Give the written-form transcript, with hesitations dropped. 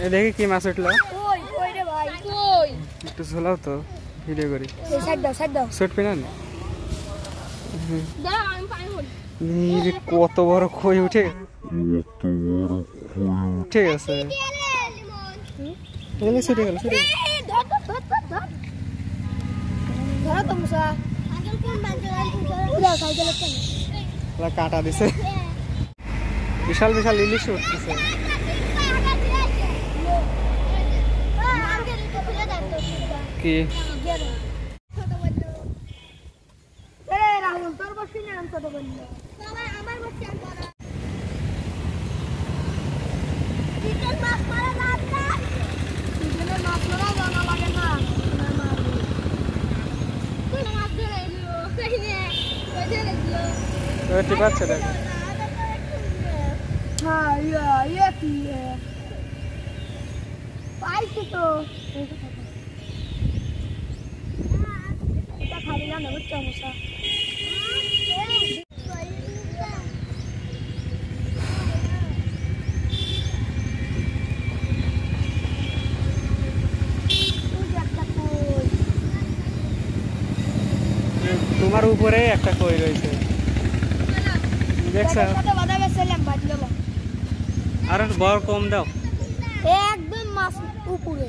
এই দেখি কি মাছ উঠলো। কই কই রে ভাই কই একটু ঝোলাও তো ভিডিও করি। এই সাইড দাও শর্ট পেনা না দাঁড়া আমি পানি ভরি নীরে কত বড় কই উঠে ঠিক আছে এগুলো ছুটে গেল ধর ধর তো মুসা আগে কোন বাজে উড়া সাইকেল কেন লা কাটা দিছে বিশাল বিশাল ইলিশ উঠতেছে কি রাহুল তোর বসি না আমি তো বললি আমার বসি আমি চিকেন মাছ মারা লাগবে চিকেনের মাছ মারা জানা লাগে না তুই মাছ ধরে এলো কই নে কই ধরে এলো ওই ঠিক আছে দেখ হ্যাঁ ইয়া কি পাইছি তো এটা খালি না নেব চামচা তোমার উপরে একটা কই রয়েছে দেখছ আর বড় কম দাও একদম মাছ উপরে